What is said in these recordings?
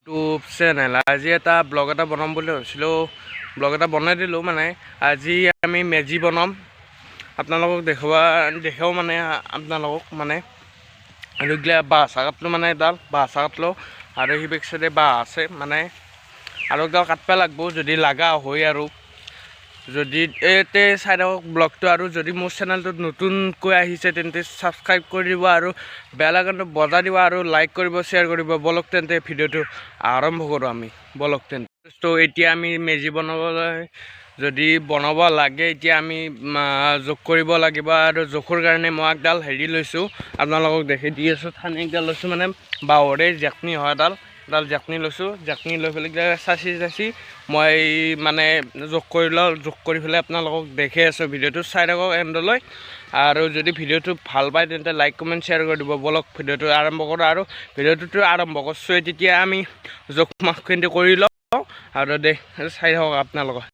YouTube channel আজি এটা blog এটা বনাম বুলি ভাবিছিলোঁ। ব্লগ এটা বনাই দিলোঁ। মানে আজি আমি মেজি বনাম, আপোনালোকক দেখাও মানে আপোনালোকক মানে আৰু গিলা বাঁহ চাহ কাটলোঁ, মানে এডাল বাঁহ চাহ কাটলোঁ আৰু সি বেক চাইডে বাঁহ আছে, মানে আৰু এডাল কাটবা লাগব যদি লাগা হয়। আৰু যদি এতে চাই থাকক ব্লগটো, আৰু যদি মোৰ চেনেলটোত নতুনকৈ আহিছে তেন্তে ছাবস্ক্ৰাইব কৰি দিব আৰু বেল আইকনটো বজাই দিব আৰু লাইক কৰিব, শ্বেয়াৰ কৰিব। বলক তেন্তে ভিডিঅ'টো আৰম্ভ কৰোঁ আমি। বলক তেন্তে তো এতিয়া আমি মেজি বনাবলৈ যদি বনাব লাগে, এতিয়া আমি জোখ কৰিব লাগিব। আৰু জোখৰ কাৰণে মই একডাল হেৰি লৈছোঁ, আপোনালোকক দেখি দি আছোঁ। থানি একডাল লৈছোঁ, মানে বাঁহৰে জেকনি হয় এডাল জেকনি লৈছোঁ। জেকনি লৈ পেলাই চাচি মই মানে জোখ কৰি লওঁ। জোখ কৰি পেলাই আপোনালোকক দেখি আছোঁ। ভিডিঅ'টো চাই থাকক এণ্ডলৈ। আৰু যদি ভিডিঅ'টো ভাল পায় তেন্তে লাইক কমেণ্ট শ্বেয়াৰ কৰি দিব। বলক ভিডিঅ'টো আৰম্ভ কৰোঁ। আৰু ভিডিঅ'টোতো আৰম্ভ কৰিছোঁ, তেতিয়া আমি জোখ মাখখিনি কৰি লওঁ আৰু চাই থাকক আপোনালোকক।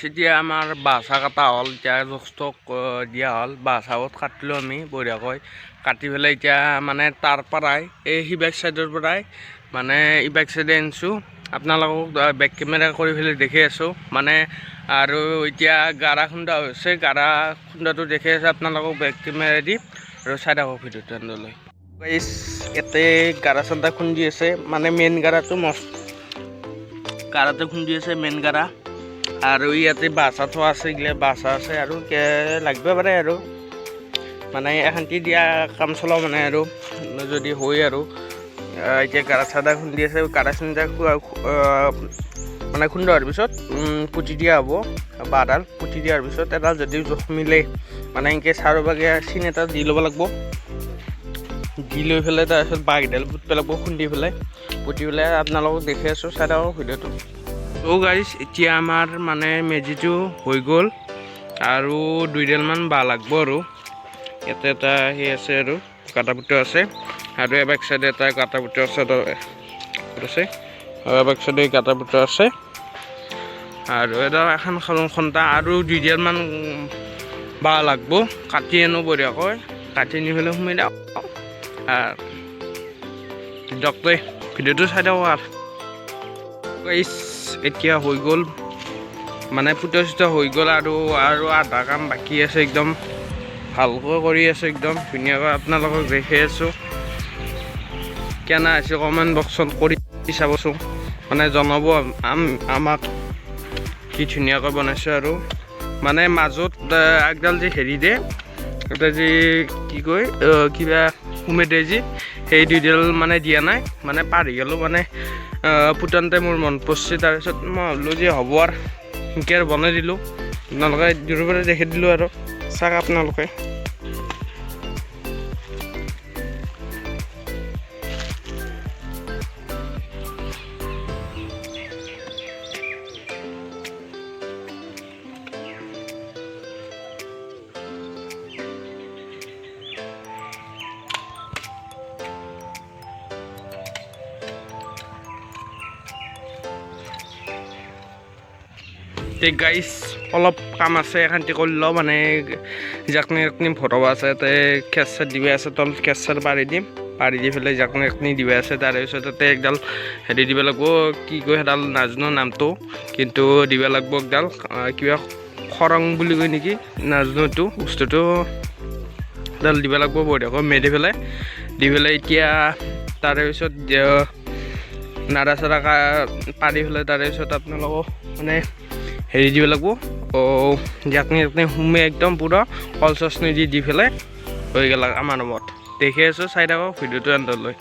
এতিয়া আমাৰ বাঁহ চাহ কটা হ'ল, এতিয়া জোখ ষ্টক দিয়া হ'ল। বাঁহ চাহত কাটিলোঁ আমি বঢ়িয়াকৈ। কাটি পেলাই এতিয়া মানে তাৰ পৰাই এই বেক চাইডৰ পৰাই মানে ই বেক চাইডে আনিছোঁ। আপোনালোকক বেক কেমেৰা কৰি পেলাই দেখি আছোঁ। মানে আৰু এতিয়া গাৰা খুন্দা হৈছে, গাৰা খুন্দাটো দেখি আছে আপোনালোকক বেক কেমেৰা দি। আৰু চাই থাকক ভিডিঅ'টো এণ্ডলৈ। ইয়াতে গাৰা চান্দা খুন্দি আছে, মানে মেইন গাৰাটো গাৰাটো খুন্দি আছে, মেইন গাৰা। আৰু ইয়াতে বাঁহ থোৱা আছে, এইগিলা বাঁহ আছে আৰু লাগিব পাৰে। আৰু মানে এশান্তি দিয়া কাম চলাওঁ মানে, আৰু যদি হয় আৰু এতিয়া গাৰা চাদা খুন্দি আছে। গাৰা চান্দা মানে খুন্দোৱাৰ পিছত পুতি দিয়া হ'ব। বাঁহডাল পুতি দিয়াৰ পিছত এডাল যদি জোখ মিলে, মানে এনেকৈ চাৰিওভাগে চিন এটা দি ল'ব লাগিব। দি লৈ পেলাই তাৰপিছত বাঁহকেইডাল পুতিব লাগিব, খুন্দি পেলাই পুতি পেলাই আপোনালোকক দেখি আছোঁ। চাই থাকক ভিডিঅ'টো। গাইজ এতিয়া আমাৰ মানে মেজিটো হৈ গ'ল আৰু 2ডালমান বাঁহ লাগব। আৰু ইয়াতে এটা সেই আছে আৰু কাটা পুটা আছে, আৰু এবেক চাইডে এটা কাটা পুটা আছে আৰু এবেক চাইডে কাটা পুটা আছে। আৰু এটা এখন খন্তা আৰু 2ডালমান বাঁহ লাগব। কাটি আনো বঢ়িয়াকৈ, কাটি নি পেলাই সোমাই দিওঁ। দিয়ক ভিডিঅ'টো চাই থাকক। আৰু এতিয়া হৈ গ'ল, মানে পুতা চুটা হৈ গ'ল আৰু আধা কাম বাকী আছে। একদম ভালকৈ কৰি আছোঁ, একদম ধুনীয়াকৈ আপোনালোকক দেখি আছোঁ। কেনে আছে কমেণ্ট বক্সত কৰি চাবচোন, মানে জনাব আমাক কি ধুনীয়াকৈ বনাইছোঁ। আৰু মানে মাজত একডাল যে হেৰি দে, এটা যে কি কয় কিবা সোমে দে যে, সেই 2ডাল মানে দিয়া নাই, মানে পাহৰি গ'লোঁ। মানে পুতানতে মোৰ মন পৰছে, তাৰপিছত মই ভাবিলোঁ যে হ'ব আৰু সেনেকৈ আৰু বনাই দিলোঁ। আপোনালোকে দূৰৰ পৰা দেখি দিলোঁ আৰু চাওক আপোনালোকে। গাইজ অলপ কাম আছে, এখান্তি কৰি লওঁ। মানে জাকনি ভৰাব আছে, তাতে খেৰ চেৰ দিবা আছে, তলত খেৰ চেৰ পাৰি দিম। পাৰি দি পেলাই জাকনি দিবা আছে। তাৰেপিছত তাতে একডাল হেৰি দিব লাগিব, কি কয় সেইডাল নাজানো নামটো, কিন্তু দিব লাগিব একডাল কিবা খৰং বুলি কয় নেকি, নাজানো এইটো বস্তুটো। এডাল দিব লাগিব বঢ়িয়াকৈ মেলি পেলাই দি পেলাই। এতিয়া তাৰেপিছত নাৰা চাৰা পাৰি পেলাই তাৰেপিছত আপোনালোকক মানে হেৰি দিব লাগিব, জাকনি সোমে একদম পূৰা কল চচনি দি পেলাই হৈ গ'ল আমাৰ ৰুমত। দেখি আছোঁ, চাই থাকক ভিডিঅ'টো এণ্ডলৈ।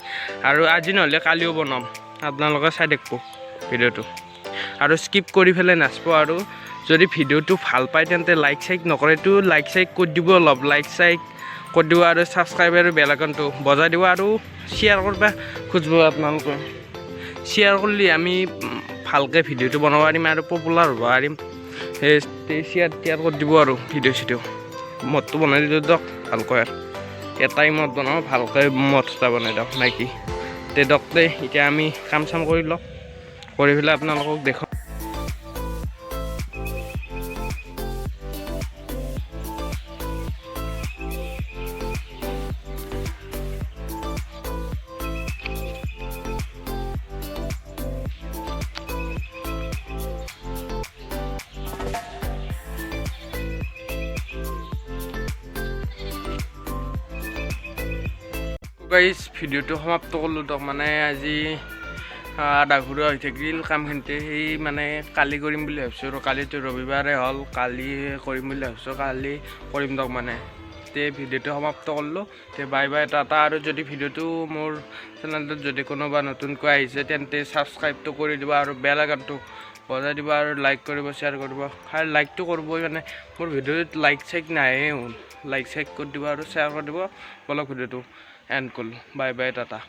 আৰু আজি নহ'লে কালিও বনাম, আপোনালোকে চাই থাকিব ভিডিঅ'টো আৰু স্কিপ কৰি পেলাই নাচাব। আৰু যদি ভিডিঅ'টো ভাল পায় তেন্তে লাইক চাইক নকৰেতো লাইক চাইক কৰি দিব, অলপ লাইক চাইক কৰি দিব। আৰু ছাবস্ক্ৰাইব আৰু বেল আইকনটো বজাই দিব। আৰু শ্বেয়াৰ কৰিব খুজিব আপোনালোকে। শ্বেয়াৰ কৰিলে আমি ভালকৈ ভিডিঅ'টো বনাব পাৰিম আৰু পপুলাৰ হ'ব পাৰিম। সেই শ্বেয়াৰ কৰি দিব আৰু ভিডিঅ' মদটো বনাই দিলোঁ দিয়ক ভালকৈ। আৰু এটাই মদ বনাওঁ, ভালকৈ মদ এটা বনাই দিয়ক নাকি দিয়ক। এতিয়া আমি কাম চাম কৰি লওঁ, কৰি পেলাই আপোনালোকক দেখুৱাম। গাইজ ভিডিঅ'টো সমাপ্ত কৰিলোঁ দিয়ক মানে আজি আধা ঘূৰা হৈ থাকিল কামখিনিতে সেই মানে কালি কৰিম বুলি ভাবিছোঁ আৰু কালিতো ৰবিবাৰে হ'ল কালি কৰিম বুলি ভাবিছোঁ কালি কৰিম দিয়ক মানে তে ভিডিঅ'টো সমাপ্ত কৰিলোঁ তে বাই বাই টাটা আৰু যদি ভিডিঅ'টো মোৰ চেনেলটোত যদি কোনোবা নতুনকৈ আহিছে তেন্তে ছাবস্ক্ৰাইবটো কৰি দিব আৰু বেল আইকনটো বজাই দিব আৰু লাইক কৰিব শ্বেয়াৰ কৰিব আৰু লাইকটো কৰিবই মানে মোৰ ভিডিঅ'ত লাইক চাইক নাহে লাইক চাইক কৰি দিব আৰু শ্বেয়াৰ কৰি দিব বলক ভিডিঅ'টো এণ্ড কৰিলোঁ বাই বাই টাটা